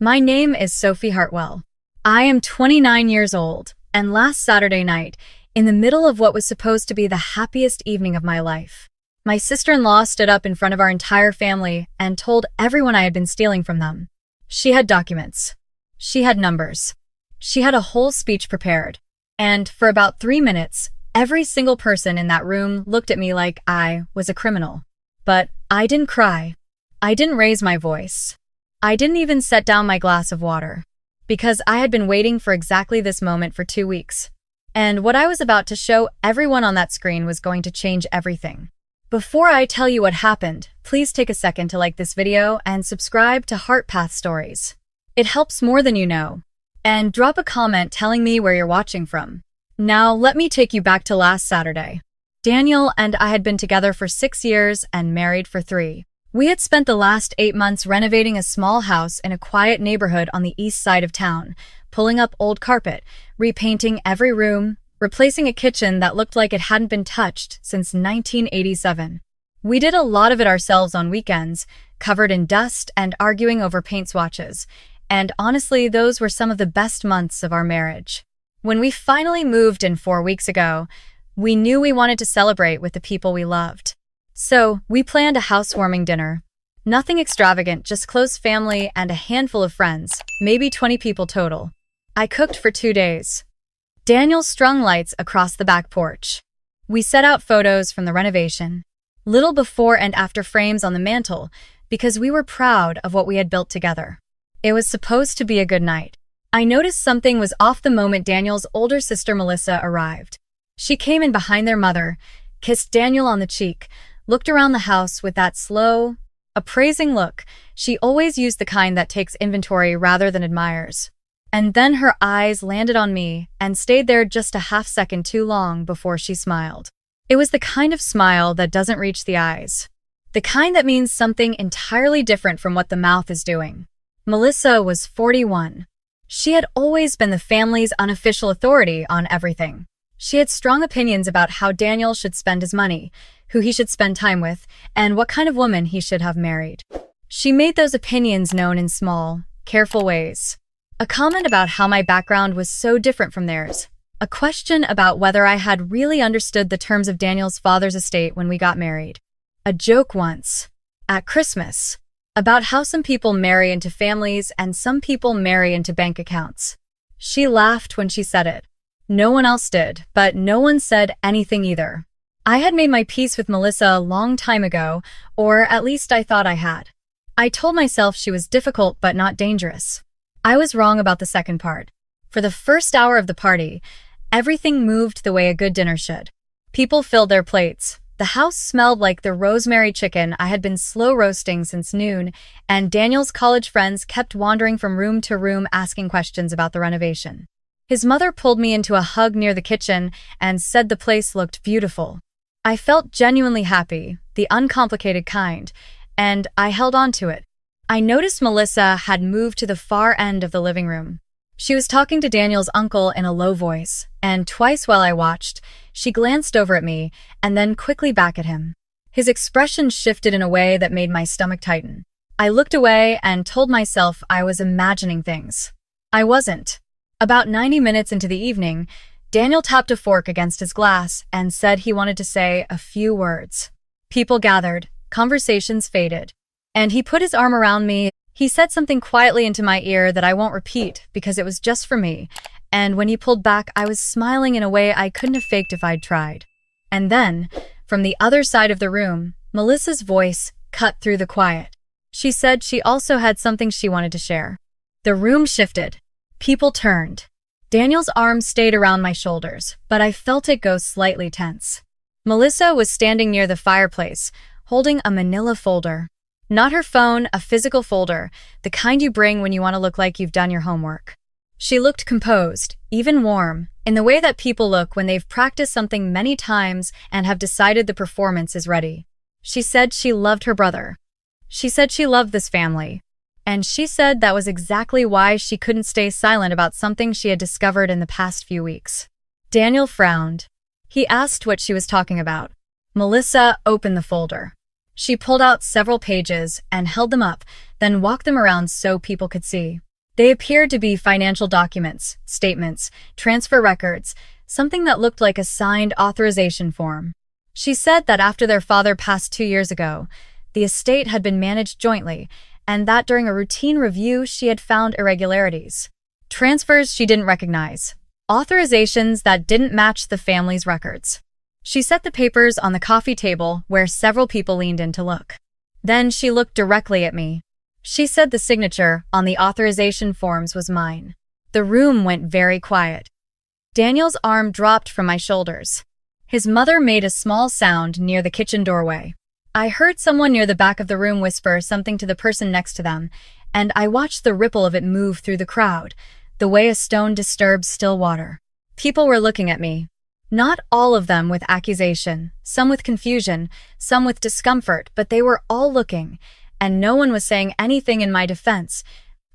My name is Sophie Hartwell. I am 29 years old, and last Saturday night, in the middle of what was supposed to be the happiest evening of my life, my sister-in-law stood up in front of our entire family and told everyone I had been stealing from them. She had documents. She had numbers. She had a whole speech prepared. And for about 3 minutes, every single person in that room looked at me like I was a criminal. But I didn't cry. I didn't raise my voice. I didn't even set down my glass of water, because I had been waiting for exactly this moment for 2 weeks. And what I was about to show everyone on that screen was going to change everything. Before I tell you what happened, please take a second to like this video and subscribe to Heart Path Stories. It helps more than you know. And drop a comment telling me where you're watching from. Now, let me take you back to last Saturday. Daniel and I had been together for 6 years and married for 3. We had spent the last 8 months renovating a small house in a quiet neighborhood on the east side of town, pulling up old carpet, repainting every room, replacing a kitchen that looked like it hadn't been touched since 1987. We did a lot of it ourselves on weekends, covered in dust and arguing over paint swatches, and honestly, those were some of the best months of our marriage. When we finally moved in 4 weeks ago, we knew we wanted to celebrate with the people we loved. So, we planned a housewarming dinner. Nothing extravagant, just close family and a handful of friends, maybe 20 people total. I cooked for 2 days. Daniel strung lights across the back porch. We set out photos from the renovation, little before and after frames on the mantle, because we were proud of what we had built together. It was supposed to be a good night. I noticed something was off the moment Daniel's older sister Melissa arrived. She came in behind their mother, kissed Daniel on the cheek, looked around the house with that slow, appraising look. She always used the kind that takes inventory rather than admires. And then her eyes landed on me and stayed there just a half second too long before she smiled. It was the kind of smile that doesn't reach the eyes. The kind that means something entirely different from what the mouth is doing. Melissa was 41. She had always been the family's unofficial authority on everything. She had strong opinions about how Daniel should spend his money, who he should spend time with, and what kind of woman he should have married. She made those opinions known in small, careful ways. A comment about how my background was so different from theirs. A question about whether I had really understood the terms of Daniel's father's estate when we got married. A joke once, at Christmas, about how some people marry into families and some people marry into bank accounts. She laughed when she said it. No one else did, but no one said anything either. I had made my peace with Melissa a long time ago, or at least I thought I had. I told myself she was difficult but not dangerous. I was wrong about the second part. For the first hour of the party, everything moved the way a good dinner should. People filled their plates. The house smelled like the rosemary chicken I had been slow roasting since noon, and Daniel's college friends kept wandering from room to room asking questions about the renovation. His mother pulled me into a hug near the kitchen and said the place looked beautiful. I felt genuinely happy, the uncomplicated kind, and I held on to it. I noticed Melissa had moved to the far end of the living room. She was talking to Daniel's uncle in a low voice, and twice while I watched, she glanced over at me and then quickly back at him. His expression shifted in a way that made my stomach tighten. I looked away and told myself I was imagining things. I wasn't. About 90 minutes into the evening, Daniel tapped a fork against his glass and said he wanted to say a few words. People gathered, conversations faded, and he put his arm around me. He said something quietly into my ear that I won't repeat because it was just for me, and when he pulled back, I was smiling in a way I couldn't have faked if I'd tried. And then, from the other side of the room, Melissa's voice cut through the quiet. She said she also had something she wanted to share. The room shifted. People turned. Daniel's arm stayed around my shoulders, but I felt it go slightly tense. Melissa was standing near the fireplace, holding a manila folder. Not her phone, a physical folder, the kind you bring when you want to look like you've done your homework. She looked composed, even warm, in the way that people look when they've practiced something many times and have decided the performance is ready. She said she loved her brother. She said she loved this family. And she said that was exactly why she couldn't stay silent about something she had discovered in the past few weeks. Daniel frowned. He asked what she was talking about. Melissa opened the folder. She pulled out several pages and held them up, then walked them around so people could see. They appeared to be financial documents, statements, transfer records, something that looked like a signed authorization form. She said that after their father passed 2 years ago, the estate had been managed jointly, and that during a routine review she had found irregularities. Transfers she didn't recognize. Authorizations that didn't match the family's records. She set the papers on the coffee table where several people leaned in to look. Then she looked directly at me. She said the signature on the authorization forms was mine. The room went very quiet. Daniel's arm dropped from my shoulders. His mother made a small sound near the kitchen doorway. I heard someone near the back of the room whisper something to the person next to them, and I watched the ripple of it move through the crowd, the way a stone disturbs still water. People were looking at me. Not all of them with accusation, some with confusion, some with discomfort, but they were all looking, and no one was saying anything in my defense,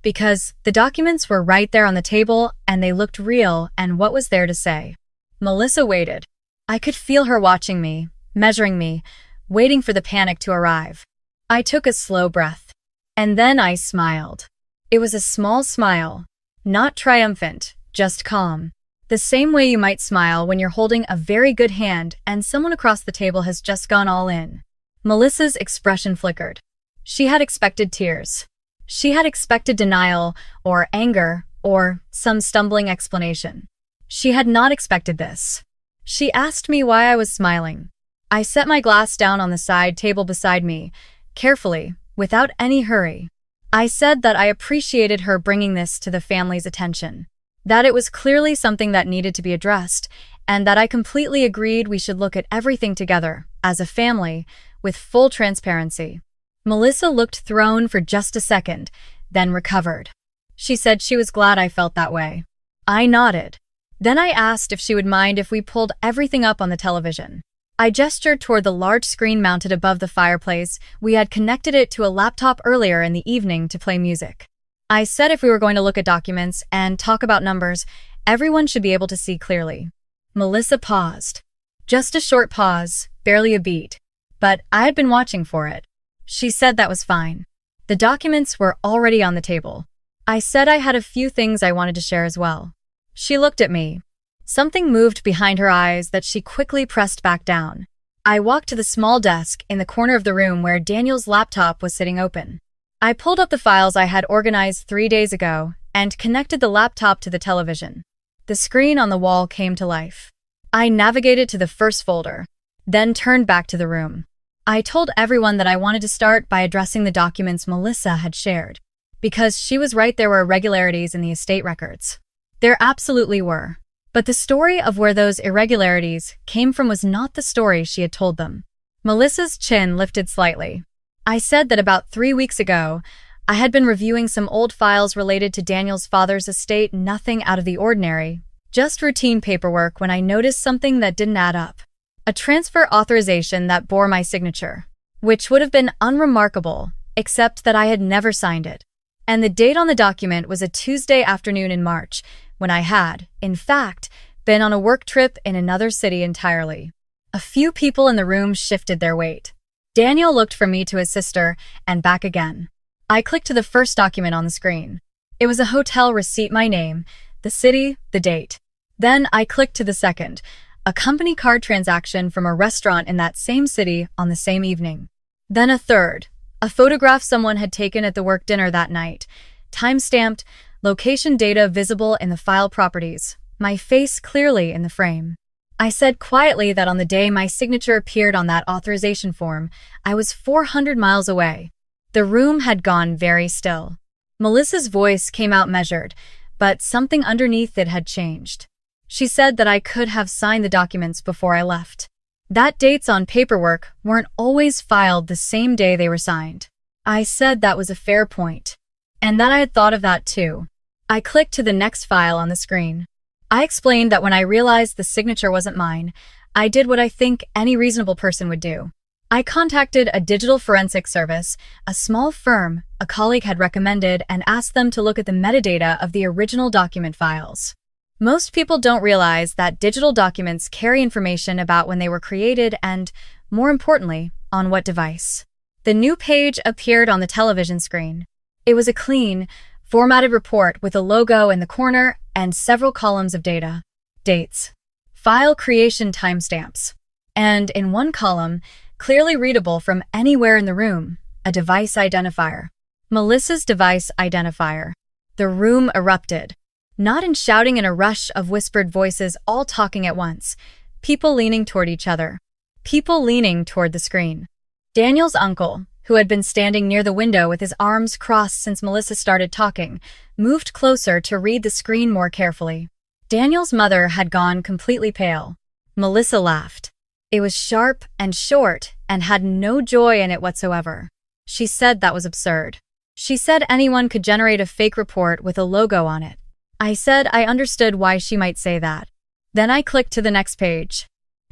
because the documents were right there on the table and they looked real, and what was there to say? Melissa waited. I could feel her watching me, measuring me, waiting for the panic to arrive. I took a slow breath. And then I smiled. It was a small smile, not triumphant, just calm. The same way you might smile when you're holding a very good hand and someone across the table has just gone all in. Melissa's expression flickered. She had expected tears. She had expected denial, or anger, or some stumbling explanation. She had not expected this. She asked me why I was smiling. I set my glass down on the side table beside me, carefully, without any hurry. I said that I appreciated her bringing this to the family's attention, that it was clearly something that needed to be addressed, and that I completely agreed we should look at everything together, as a family, with full transparency. Melissa looked thrown for just a second, then recovered. She said she was glad I felt that way. I nodded. Then I asked if she would mind if we pulled everything up on the television. I gestured toward the large screen mounted above the fireplace. We had connected it to a laptop earlier in the evening to play music. I said if we were going to look at documents and talk about numbers, everyone should be able to see clearly. Melissa paused. Just a short pause, barely a beat. But I had been watching for it. She said that was fine. The documents were already on the table. I said I had a few things I wanted to share as well. She looked at me. Something moved behind her eyes that she quickly pressed back down. I walked to the small desk in the corner of the room where Daniel's laptop was sitting open. I pulled up the files I had organized 3 days ago and connected the laptop to the television. The screen on the wall came to life. I navigated to the first folder, then turned back to the room. I told everyone that I wanted to start by addressing the documents Melissa had shared, because she was right, there were irregularities in the estate records. There absolutely were. But the story of where those irregularities came from was not the story she had told them. Melissa's chin lifted slightly. I said that about 3 weeks ago, I had been reviewing some old files related to Daniel's father's estate, nothing out of the ordinary, just routine paperwork, when I noticed something that didn't add up. A transfer authorization that bore my signature, which would have been unremarkable, except that I had never signed it. And the date on the document was a Tuesday afternoon in March, when I had, in fact, been on a work trip in another city entirely. A few people in the room shifted their weight. Daniel looked from me to his sister and back again. I clicked to the first document on the screen. It was a hotel receipt, my name, the city, the date. Then I clicked to the second, a company card transaction from a restaurant in that same city on the same evening. Then a third, a photograph someone had taken at the work dinner that night, time-stamped, location data visible in the file properties, my face clearly in the frame. I said quietly that on the day my signature appeared on that authorization form, I was 400 miles away. The room had gone very still. Melissa's voice came out measured, but something underneath it had changed. She said that I could have signed the documents before I left. That dates on paperwork weren't always filed the same day they were signed. I said that was a fair point, and that I had thought of that too. I clicked to the next file on the screen. I explained that when I realized the signature wasn't mine, I did what I think any reasonable person would do. I contacted a digital forensic service, a small firm a colleague had recommended, and asked them to look at the metadata of the original document files. Most people don't realize that digital documents carry information about when they were created and, more importantly, on what device. The new page appeared on the television screen. It was a clean, Formatted report with a logo in the corner and several columns of data. Dates. File creation timestamps. And in one column, clearly readable from anywhere in the room, a device identifier. Melissa's device identifier. The room erupted. Not in shouting in a rush of whispered voices all talking at once. People leaning toward each other. People leaning toward the screen. Daniel's uncle, who had been standing near the window with his arms crossed since Melissa started talking, moved closer to read the screen more carefully. Daniel's mother had gone completely pale. Melissa laughed. It was sharp and short and had no joy in it whatsoever. She said that was absurd. She said anyone could generate a fake report with a logo on it. I said I understood why she might say that. Then I clicked to the next page.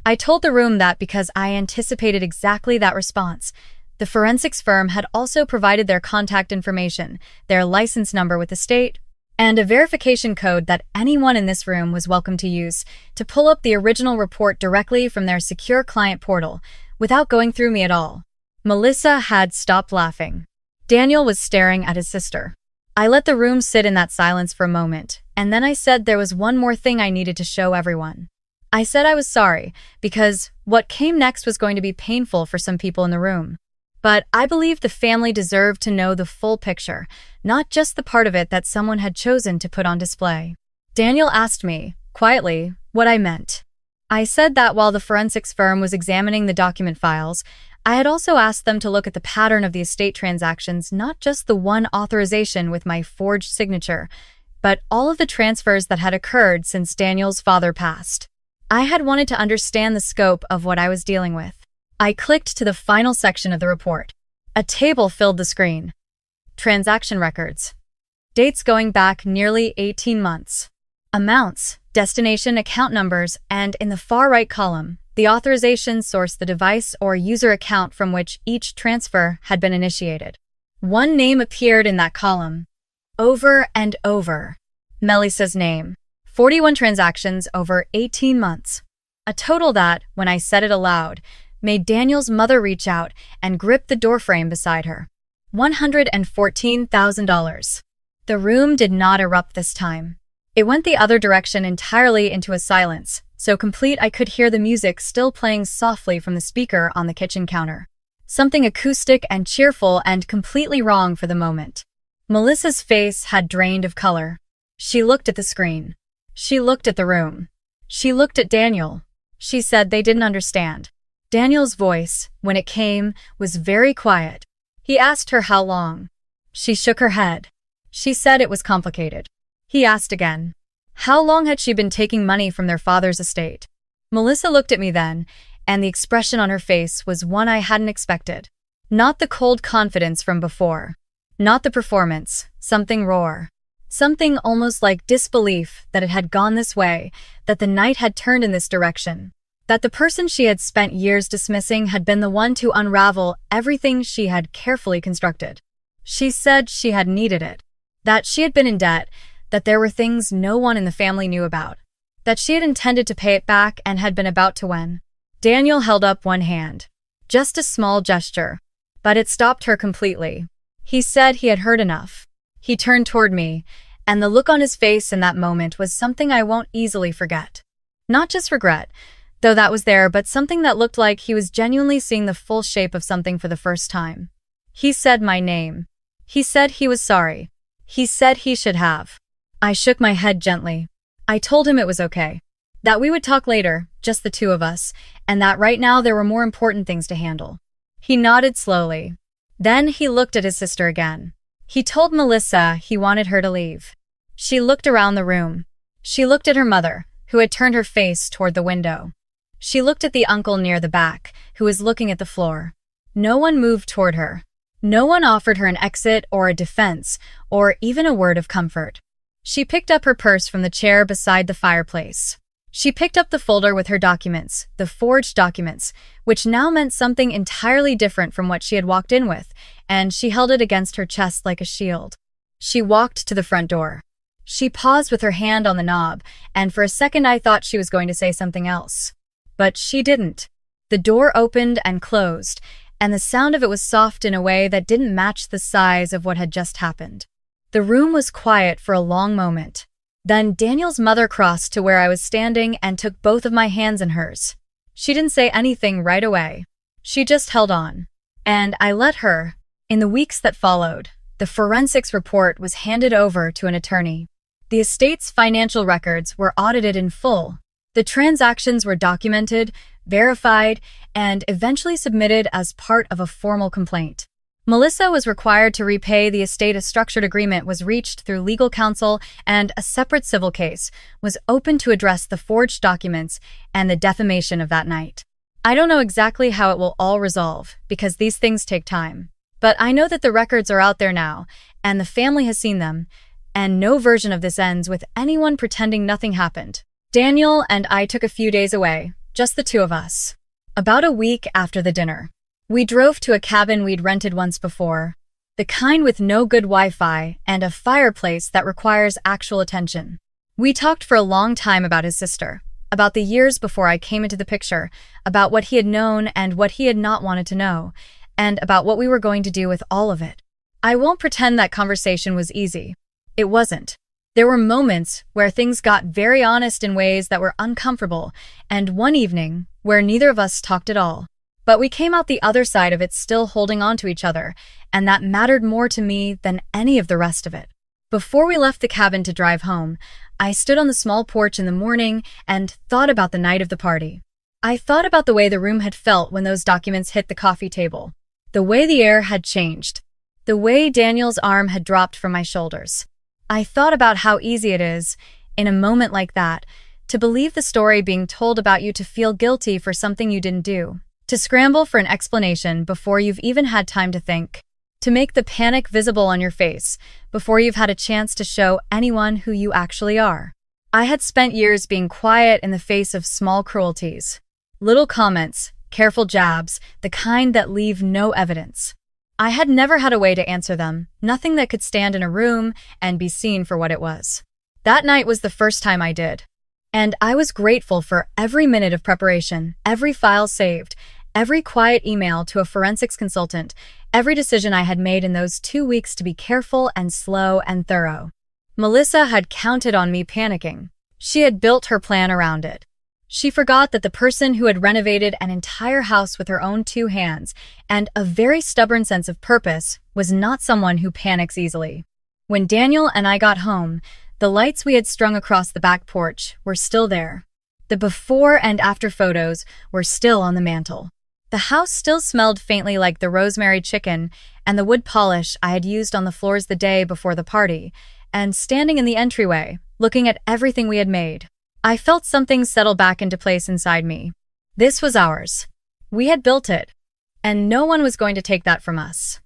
I told the room that because I anticipated exactly that response. The forensics firm had also provided their contact information, their license number with the state, and a verification code that anyone in this room was welcome to use to pull up the original report directly from their secure client portal, without going through me at all. Melissa had stopped laughing. Daniel was staring at his sister. I let the room sit in that silence for a moment, and then I said there was one more thing I needed to show everyone. I said I was sorry, because what came next was going to be painful for some people in the room. But I believed the family deserved to know the full picture, not just the part of it that someone had chosen to put on display. Daniel asked me, quietly, what I meant. I said that while the forensics firm was examining the document files, I had also asked them to look at the pattern of the estate transactions, not just the one authorization with my forged signature, but all of the transfers that had occurred since Daniel's father passed. I had wanted to understand the scope of what I was dealing with. I clicked to the final section of the report. A table filled the screen. Transaction records. Dates going back nearly 18 months. Amounts, destination account numbers, and in the far right column, the authorization source, the device or user account from which each transfer had been initiated. One name appeared in that column. Over and over. Melissa's name. 41 transactions over 18 months. A total that, when I said it aloud, made Daniel's mother reach out and grip the doorframe beside her. $114,000. The room did not erupt this time. It went the other direction entirely into a silence, so complete I could hear the music still playing softly from the speaker on the kitchen counter. Something acoustic and cheerful and completely wrong for the moment. Melissa's face had drained of color. She looked at the screen. She looked at the room. She looked at Daniel. She said they didn't understand. Daniel's voice, when it came, was very quiet. He asked her how long. She shook her head. She said it was complicated. He asked again. How long had she been taking money from their father's estate? Melissa looked at me then, and the expression on her face was one I hadn't expected. Not the cold confidence from before. Not the performance, something raw. Something almost like disbelief that it had gone this way, that the night had turned in this direction. That the person she had spent years dismissing had been the one to unravel everything she had carefully constructed. She said she had needed it. That she had been in debt, that there were things no one in the family knew about. That she had intended to pay it back and had been about to when. Daniel held up one hand. Just a small gesture. But it stopped her completely. He said he had heard enough. He turned toward me, and the look on his face in that moment was something I won't easily forget. Not just regret, though that was there, but something that looked like he was genuinely seeing the full shape of something for the first time. He said my name. He said he was sorry. He said he should have. I shook my head gently. I told him it was okay. That we would talk later, just the two of us, and that right now there were more important things to handle. He nodded slowly. Then he looked at his sister again. He told Melissa he wanted her to leave. She looked around the room. She looked at her mother, who had turned her face toward the window. She looked at the uncle near the back, who was looking at the floor. No one moved toward her. No one offered her an exit or a defense, or even a word of comfort. She picked up her purse from the chair beside the fireplace. She picked up the folder with her documents, the forged documents, which now meant something entirely different from what she had walked in with, and she held it against her chest like a shield. She walked to the front door. She paused with her hand on the knob, and for a second I thought she was going to say something else. But she didn't. The door opened and closed, and the sound of it was soft in a way that didn't match the size of what had just happened. The room was quiet for a long moment. Then Daniel's mother crossed to where I was standing and took both of my hands in hers. She didn't say anything right away. She just held on. And I let her. In the weeks that followed, the forensics report was handed over to an attorney. The estate's financial records were audited in full. The transactions were documented, verified, and eventually submitted as part of a formal complaint. Melissa was required to repay the estate. A structured agreement was reached through legal counsel, and a separate civil case was opened to address the forged documents and the defamation of that night. I don't know exactly how it will all resolve, because these things take time. But I know that the records are out there now, and the family has seen them, and no version of this ends with anyone pretending nothing happened. Daniel and I took a few days away, just the two of us. About a week after the dinner, we drove to a cabin we'd rented once before, the kind with no good Wi-Fi and a fireplace that requires actual attention. We talked for a long time about his sister, about the years before I came into the picture, about what he had known and what he had not wanted to know, and about what we were going to do with all of it. I won't pretend that conversation was easy. It wasn't. There were moments where things got very honest in ways that were uncomfortable, and one evening where neither of us talked at all. But we came out the other side of it still holding on to each other, and that mattered more to me than any of the rest of it. Before we left the cabin to drive home, I stood on the small porch in the morning and thought about the night of the party. I thought about the way the room had felt when those documents hit the coffee table, the way the air had changed, the way Daniel's arm had dropped from my shoulders. I thought about how easy it is, in a moment like that, to believe the story being told about you, to feel guilty for something you didn't do, to scramble for an explanation before you've even had time to think, to make the panic visible on your face before you've had a chance to show anyone who you actually are. I had spent years being quiet in the face of small cruelties. Little comments, careful jabs, the kind that leave no evidence. I had never had a way to answer them, nothing that could stand in a room and be seen for what it was. That night was the first time I did. And I was grateful for every minute of preparation, every file saved, every quiet email to a forensics consultant, every decision I had made in those 2 weeks to be careful and slow and thorough. Melissa had counted on me panicking. She had built her plan around it. She forgot that the person who had renovated an entire house with her own 2 hands and a very stubborn sense of purpose was not someone who panics easily. When Daniel and I got home, the lights we had strung across the back porch were still there. The before and after photos were still on the mantel. The house still smelled faintly like the rosemary chicken and the wood polish I had used on the floors the day before the party, and standing in the entryway, looking at everything we had made, I felt something settle back into place inside me. This was ours. We had built it, and no one was going to take that from us.